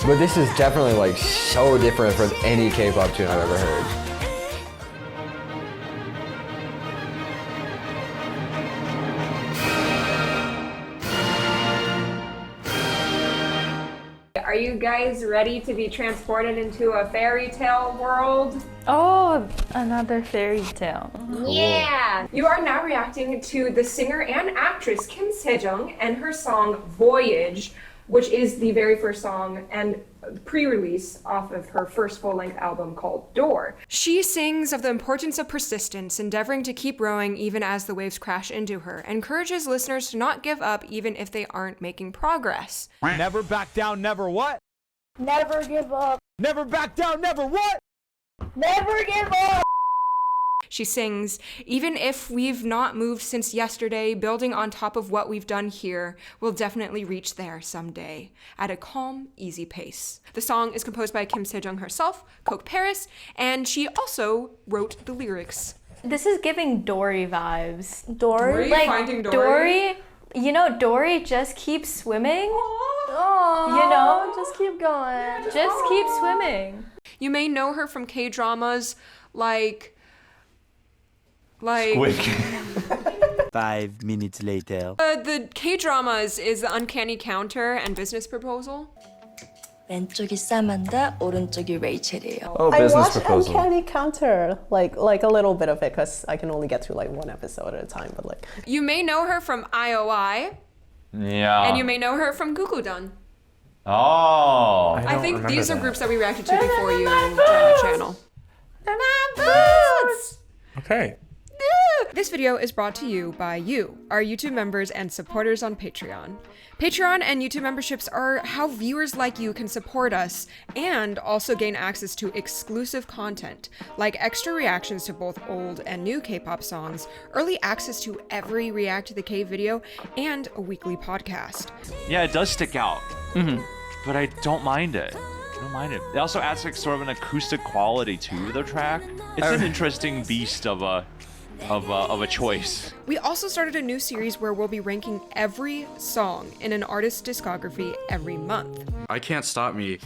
But this is definitely like so different from any K-pop tune I've ever heard. Are you guys ready to be transported into a fairy tale world? Oh, another fairy tale. Yeah! You are now reacting to the singer and actress Kim SEJEONG and her song Voyage, which is the very first song and pre-release off of her first full-length album called Door. She sings of the importance of persistence, endeavoring to keep rowing even as the waves crash into her, encourages listeners to not give up even if they aren't making progress. Never back down, never what? Never give up. Never back down, never what? Never give up. She sings, even if we've not moved since yesterday, building on top of what we've done here, we'll definitely reach there someday, at a calm, easy pace. The song is composed by Kim SEJEONG herself, Coke Paris, and she also wrote the lyrics. This is giving Dory vibes. Dory? Like, finding Dory? You know, Dory just keeps swimming. Oh, You know? just keep going. Just keep swimming. You may know her from K-dramas like... Quick. 5 minutes later. The K-dramas is The Uncanny Counter and Business Proposal. 왼쪽이 사만다, 오른쪽이 레이첼이에요. Oh, I business watched proposal. Uncanny Counter, like a little bit of it, because I can only get through like one episode at a time. But like, You may know her from IOI, Yeah. and you may know her from Gugudan. Oh. I think remember these are that. groups that we reacted to before you joined the channel. They're my boots! Okay. This video is brought to you by you, our YouTube members and supporters on Patreon. Patreon and YouTube memberships are how viewers like you can support us and also gain access to exclusive content, like extra reactions to both old and new K-pop songs, early access to every React to the K video, and a weekly podcast. Yeah, it does stick out. But I don't mind it. I don't mind it. It also adds like sort of an acoustic quality to the track. It's an interesting beast of a choice. We also started a new series where we'll be ranking every song in an artist's discography every month. I Can't Stop Me.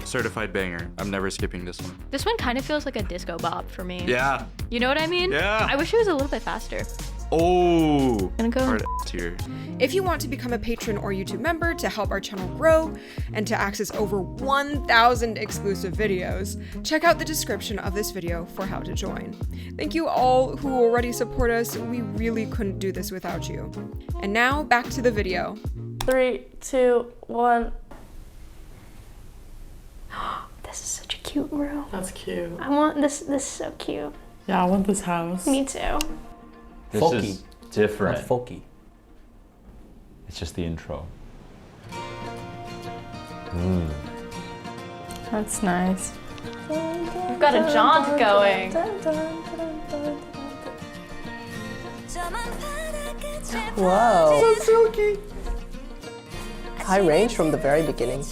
Certified banger. I'm never skipping this one. This one kind of feels like a disco bop for me. Yeah. You know what I mean? Yeah. I wish it was a little bit faster. Oh. Gonna go. Hard tier. If you want to become a patron or YouTube member to help our channel grow and to access over 1,000 exclusive videos, check out the description of this video for how to join. Thank you all who already support us. We really couldn't do this without you. And now back to the video. 3, 2, 1. This is such a cute room. That's cute. I want this. This is so cute. Yeah, I want this house. Me too. This Folky. is different. Not folky. It's just the intro. That's nice. We've got a jaunt going. Whoa. So silky. High range from the very beginning.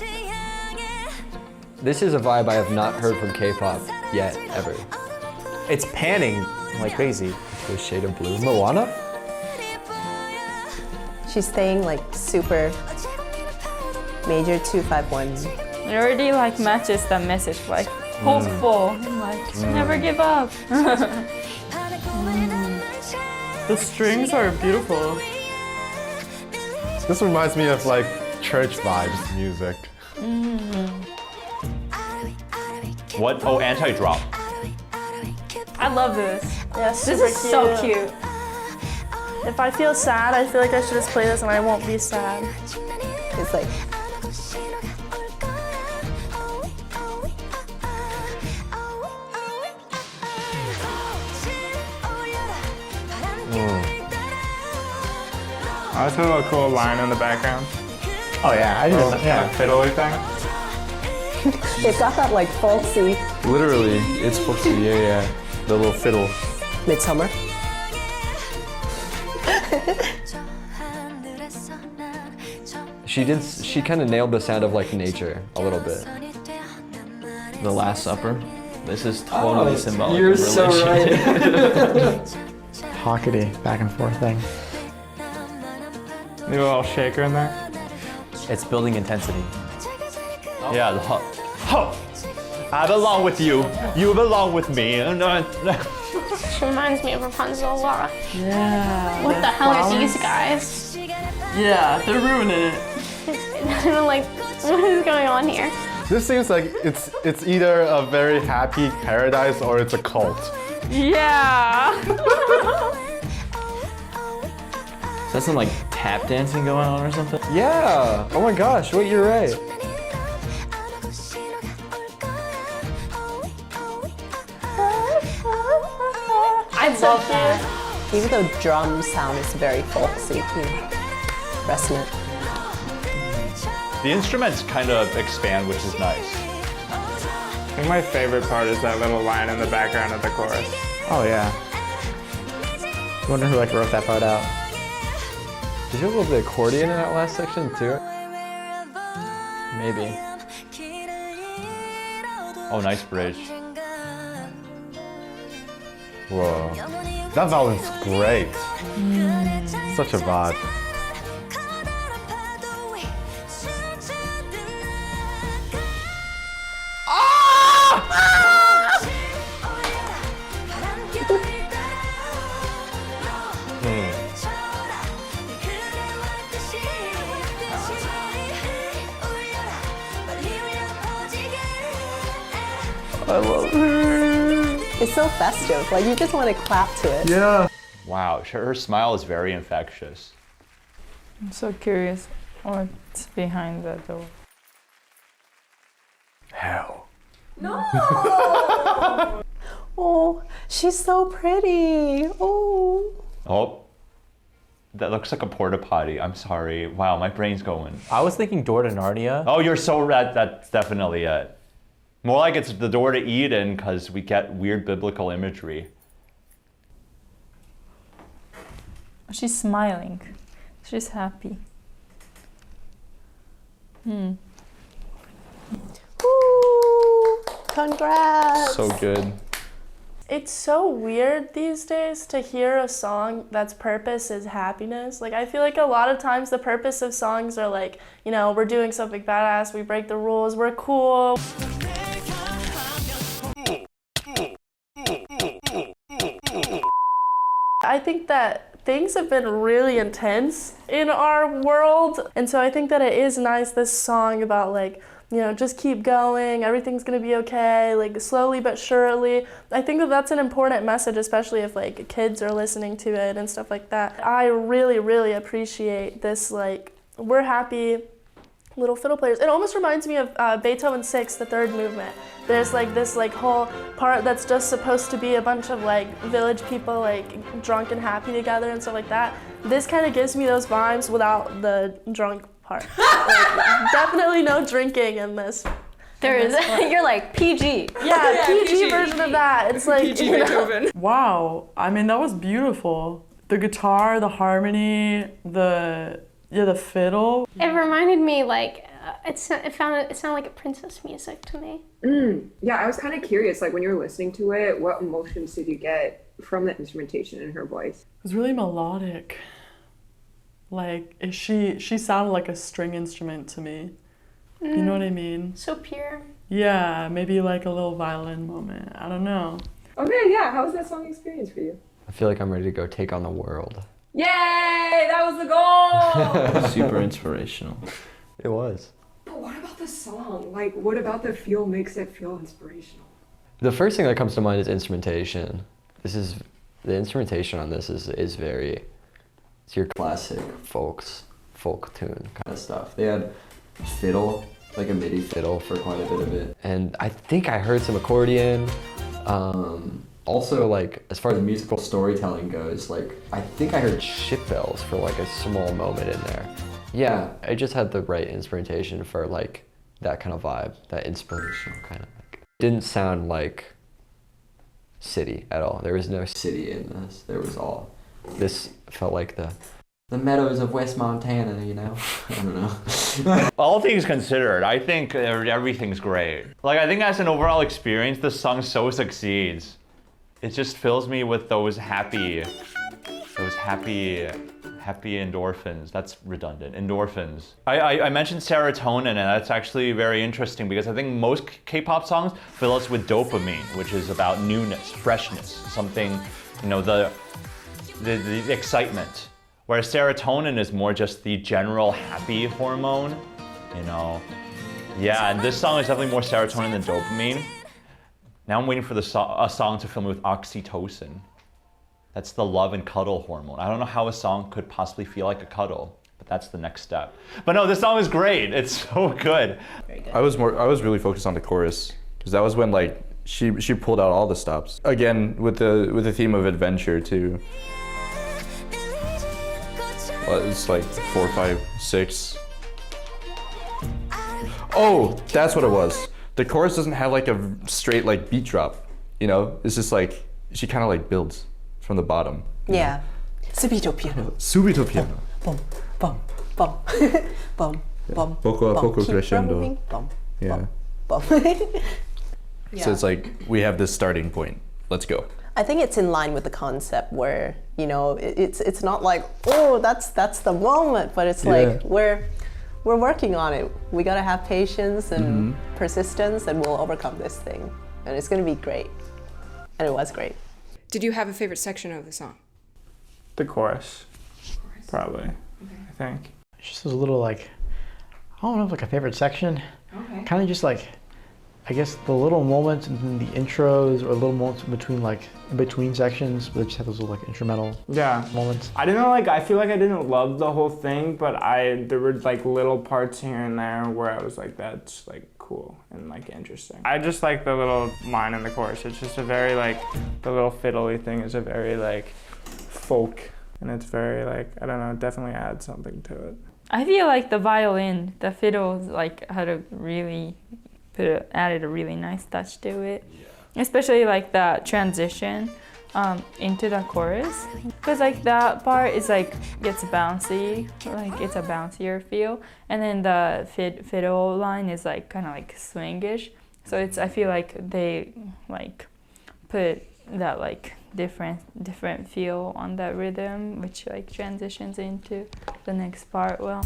This is a vibe I have not heard from K-pop yet, ever. It's panning like crazy. The shade of blue. Moana? She's staying like super major 251. It already like matches the message, like hopeful, and, like never give up. The strings are beautiful. This reminds me of like church vibes music. What? Oh, anti-drop. I love this. Yes, This is so cute. If I feel sad, I feel like I should just play this and I won't be sad. It's like... I also have a cool line in the background. Oh yeah, I just Yeah, fiddly thing. They've got that like folksy Literally, it's folksy, yeah. The little fiddle. Midsummer. She kind of nailed the sound of like nature a little bit. The Last Supper. This is totally symbolic. You're of so religion. right. Hockety back and forth thing. Maybe a little shaker in there. It's building intensity. Yeah, the ho. I belong with you. You belong with me. She reminds me of Rapunzel a lot. Yeah. What the hell are these guys? Yeah, they're ruining it. I'm like, what is going on here? This seems like it's either a very happy paradise or it's a cult. Yeah. Is that some like tap dancing going on or something? Yeah. Oh my gosh, wait, you're right. I love that. Even though drum sound is very folksy, resonant. The instruments kind of expand, which is nice. I think my favorite part is that little line in the background of the chorus. Oh yeah. I wonder who like wrote that part out. Did you have a little bit of accordion in that last section too? Maybe. Oh, nice bridge. Whoa. That violin's great. Such a vibe. I love her. It's so festive. Like, you just want to clap to it. Yeah. Wow, her smile is very infectious. I'm so curious what's behind that door. Hell. No! Oh, she's so pretty. Oh. Oh, that looks like a porta potty. I'm sorry. Wow, my brain's going. I was thinking door to Narnia. Oh, you're so right. That's definitely it. More like it's the door to Eden because we get weird biblical imagery. She's smiling. She's happy. Ooh, congrats. So good. It's so weird these days to hear a song that's purpose is happiness. Like, I feel like a lot of times the purpose of songs are like, you know, we're doing something badass, we break the rules, we're cool. I think that things have been really intense in our world, and so I think that it is nice, this song about like, you know, just keep going, everything's gonna be okay, like slowly but surely. I think that that's an important message, especially if like kids are listening to it and stuff like that. I really, really appreciate this, like, we're happy little fiddle players. It almost reminds me of Beethoven's Sixth, the third movement. There's like this like whole part that's just supposed to be a bunch of like village people like drunk and happy together and stuff like that. This kind of gives me those vibes without the drunk part. Like, definitely no drinking in this. There is. You're like PG. Yeah, PG version of that. It's like PG Beethoven. Wow, I mean that was beautiful. The guitar, the harmony, the fiddle. It reminded me like it sounded like a princess music to me. Yeah, I was kind of curious, like when you were listening to it, what emotions did you get from the instrumentation in her voice? It was really melodic. Like she sounded like a string instrument to me. You know what I mean? So pure. Yeah, maybe like a little violin moment. I don't know. Okay, yeah, how was that song experience for you? I feel like I'm ready to go take on the world. Yay! That was the goal! Super inspirational. It was. But what about the song? Like, what about the feel makes it feel inspirational? The first thing that comes to mind is instrumentation. The instrumentation on this is very, it's your classic folk tune kind of stuff. They had fiddle, like a MIDI fiddle for quite a bit of it. And I think I heard some accordion. Also, like, as far as musical storytelling goes, like, I think I heard ship bells for like a small moment in there. Yeah, I just had the right instrumentation for like that kind of vibe, that inspirational kind of like. Didn't sound like city at all. There was no city in this. This felt like the meadows of West Montana, you know? I don't know. All things considered, I think everything's great. Like, I think as an overall experience, the song so succeeds. It just fills me with those happy happy endorphins. That's redundant. Endorphins. I mentioned serotonin, and that's actually very interesting because I think most K-pop songs fill us with dopamine, which is about newness, freshness, something, you know, the excitement. Whereas serotonin is more just the general happy hormone, you know. Yeah, and this song is definitely more serotonin than dopamine. Now I'm waiting for a song to fill me with oxytocin. That's the love and cuddle hormone. I don't know how a song could possibly feel like a cuddle, but that's the next step. But no, this song is great. It's so good. Very good. I was really focused on the chorus because that was when like she pulled out all the stops. Again, with the theme of adventure too. Well, it's like 4, 5, 6. Oh, that's what it was. The chorus doesn't have like a straight like beat drop, you know? It's just like, she kind of like builds from the bottom. Yeah. Subito piano. Subito piano. Bum, bum, bum, bum, bum. Poco a poco Keep crescendo. moving. Bum, Yeah. bum. So it's like, we have this starting point. Let's go. I think it's in line with the concept where, you know, it's not like, oh, that's the moment, but it's like we're working on it. We gotta have patience and persistence, and we'll overcome this thing. And it's gonna be great. And it was great. Did you have a favorite section of the song? The chorus, probably. I think. It's just a little like, I don't know if like a favorite section. Okay. Kind of just like, I guess the little moments in the intros or little moments in between sections, but they just have those little like instrumental moments. I didn't like, I feel like I didn't love the whole thing, but there were like little parts here and there where I was like, that's like cool and like interesting. I just like the little line in the chorus. It's just a very like, the little fiddly thing is a very like folk, and it's very like, I don't know, it definitely adds something to it. I feel like the violin, the fiddle like had a really, added a really nice touch to it. Especially like the transition into the chorus, because like that part is like gets bouncy, like it's a bouncier feel, and then the fiddle line is like kind of like swingish. So it's, I feel like they like put that like different feel on that rhythm, which like transitions into the next part well.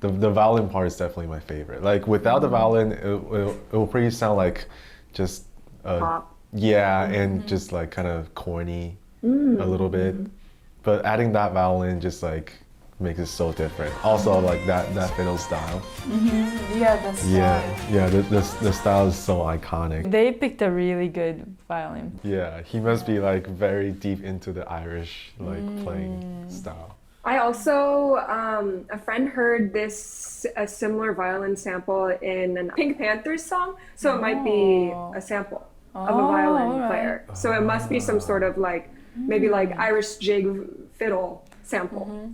The violin part is definitely my favorite. Like without the violin, it will pretty sound like just and just like kind of corny a little bit. But adding that violin just like makes it so different. Also like that fiddle style. Yeah, the style. The style is so iconic. They picked a really good violin. Yeah, he must be like very deep into the Irish like playing style. I also, a friend heard a similar violin sample in a Pink Panthers song, so it might be a sample of a violin player. So it must be some sort of like, maybe like Irish jig fiddle sample.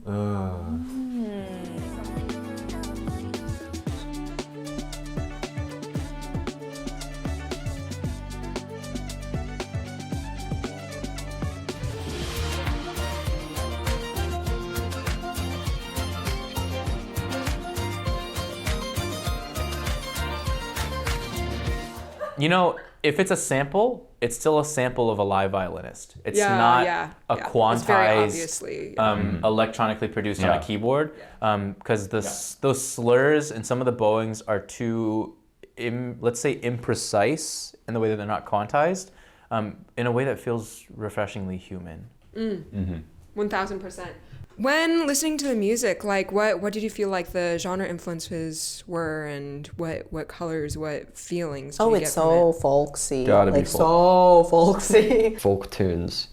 You know, if it's a sample, it's still a sample of a live violinist. It's not a quantized, electronically produced on a keyboard, because those slurs and some of the bowings are too, let's say, imprecise in the way that they're not quantized, in a way that feels refreshingly human. 1000%. When listening to the music, like what did you feel like the genre influences were, and what colors, what feelings did you get from it? Folksy. Gotta be like so folksy. Folk tunes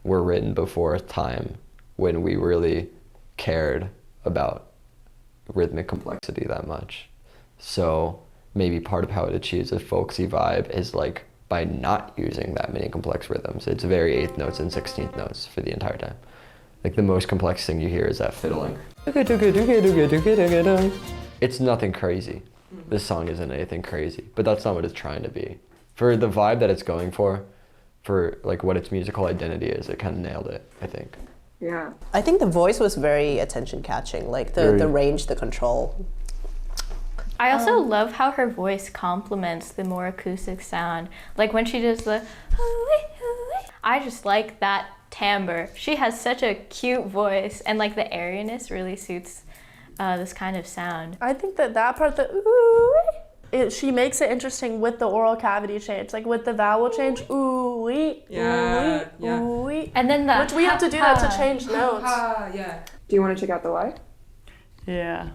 were written before a time when we really cared about rhythmic complexity that much. So maybe part of how it achieves a folksy vibe is like by not using that many complex rhythms. It's very 8th notes and 16th notes for the entire time. Like the most complex thing you hear is that fiddling. It's nothing crazy. This song isn't anything crazy, but that's not what it's trying to be. For the vibe that it's going for like what its musical identity is, it kind of nailed it, I think. Yeah. I think the voice was very attention-catching, like the range, the control. I also love how her voice complements the more acoustic sound. Like when she does the I just like that timbre. She has such a cute voice, and like the airiness really suits this kind of sound. I think that part, she makes it interesting with the oral cavity change, like with the vowel change, ooh wee, ooh wee, ooh wee. And then which we have to do that to change notes. Yeah. Do you want to check out the live? Yeah.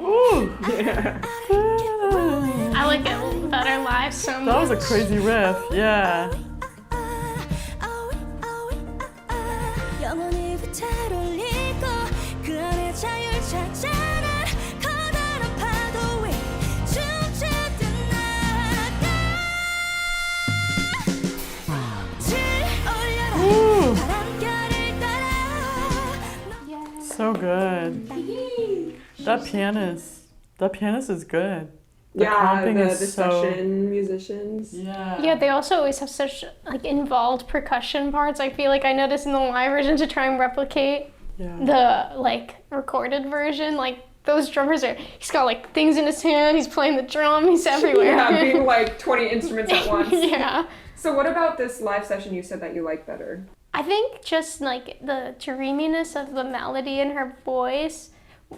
Ooh. Yeah. I like it better live so much. That was a crazy riff. Yeah. So good. That pianist is good. The comping the is so... session musicians. Yeah. Yeah, they also always have such like involved percussion parts. I feel like I noticed in the live version to try and replicate the like recorded version. Like those drummers he's got like things in his hand, he's playing the drum, he's everywhere. Yeah, being like 20 instruments at once. Yeah. So what about this live session you said that you like better? I think just like the dreaminess of the melody in her voice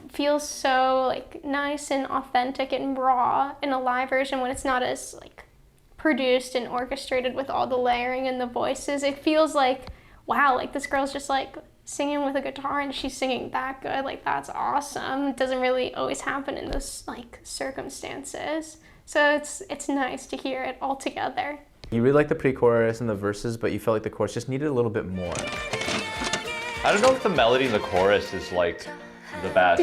feels so like nice and authentic and raw in a live version when it's not as like produced and orchestrated with all the layering and the voices. It feels like, wow, like this girl's just like singing with a guitar and she's singing that good. Like that's awesome. It doesn't really always happen in those like circumstances. So it's nice to hear it all together. You really like the pre-chorus and the verses, but you felt like the chorus just needed a little bit more. I don't know if the melody in the chorus is like the best.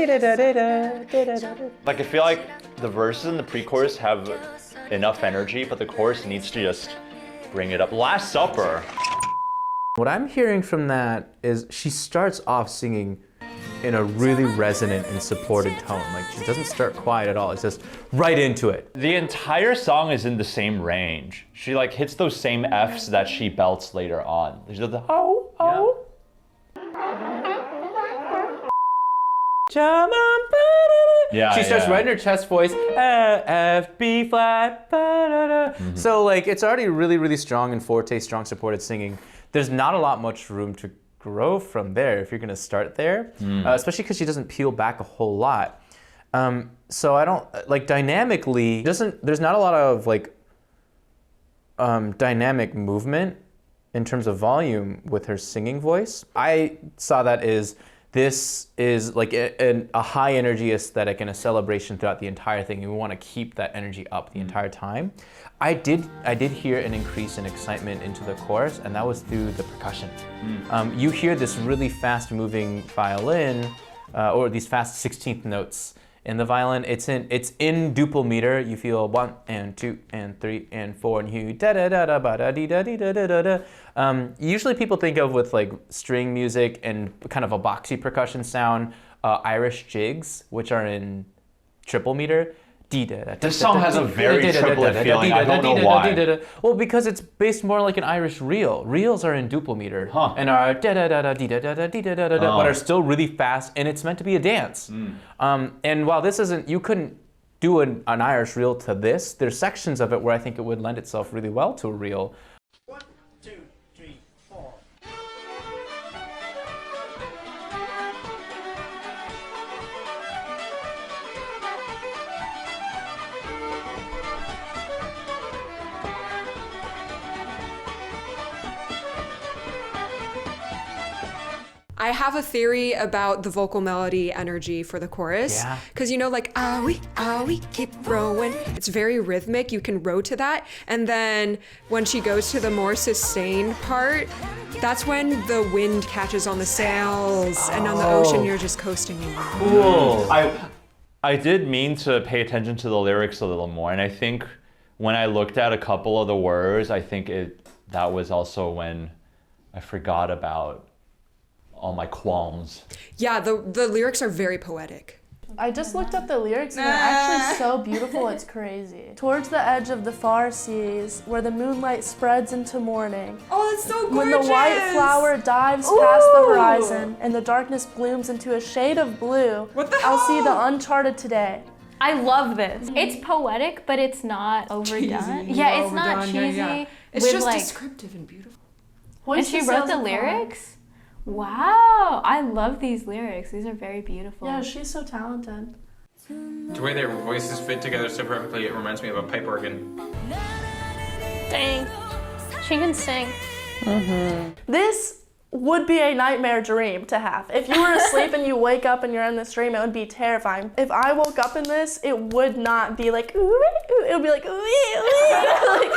Like I feel like the verses in the pre-chorus have enough energy, but the chorus needs to just bring it up. Last Supper. What I'm hearing from that is she starts off singing in a really resonant and supported tone. Like she doesn't start quiet at all. It's just right into it. The entire song is in the same range. She like hits those same Fs that she belts later on. She does the oh, oh. Yeah, she starts right in her chest voice, F, B flat, So like it's already really, really strong and forte, strong supported singing. There's not a lot much room to grow from there if you're gonna start there, especially because she doesn't peel back a whole lot. So I don't, like dynamically, there's not a lot of like dynamic movement in terms of volume with her singing voice. I saw that as this is like a high energy aesthetic and a celebration throughout the entire thing. And we want to keep that energy up the entire time. I did hear an increase in excitement into the chorus, and that was through the percussion. You hear this really fast moving violin, or these fast 16th notes in the violin. It's in duple meter. You feel 1 and 2 and 3 and 4, and you da da da da ba da dee da dee da da da da. Usually people think of with like string music and kind of a boxy percussion sound, Irish jigs, which are in triple meter. This song has a very triplet feeling. I don't know why. Well, because it's based more like an Irish reel. Reels are in duple meter and are but are still really fast, and it's meant to be a dance. And while this isn't, you couldn't do an Irish reel to this. There's sections of it where I think it would lend itself really well to a reel. 1, 2, 3, 4. I have a theory about the vocal melody energy for the chorus. Yeah. Because you know, like, ah we keep growing. It's very rhythmic, you can row to that. And then when she goes to the more sustained part, that's when the wind catches on the sails and on the ocean you're just coasting along. Cool. I did mean to pay attention to the lyrics a little more, and I think when I looked at a couple of the words, I think that was also when I forgot about all my qualms. Yeah, the lyrics are very poetic. I just looked up the lyrics and they're actually so beautiful, it's crazy. Towards the edge of the far seas, where the moonlight spreads into morning. Oh, that's so gorgeous! When the white flower dives past the horizon and the darkness blooms into a shade of blue, what the hell? I'll see the uncharted today. I love this. It's poetic, but it's not overdone. Yeah, it's not cheesy. It's just descriptive and beautiful. And she wrote the lyrics? Wow, I love these lyrics. These are very beautiful. Yeah, she's so talented. The way their voices fit together so perfectly, it reminds me of a pipe organ. Dang, she can sing. This would be a nightmare dream to have. If you were asleep and you wake up and you're in this dream, it would be terrifying. If I woke up in this, it would not be like, ooh, it would be like, ooh, ooh. Like,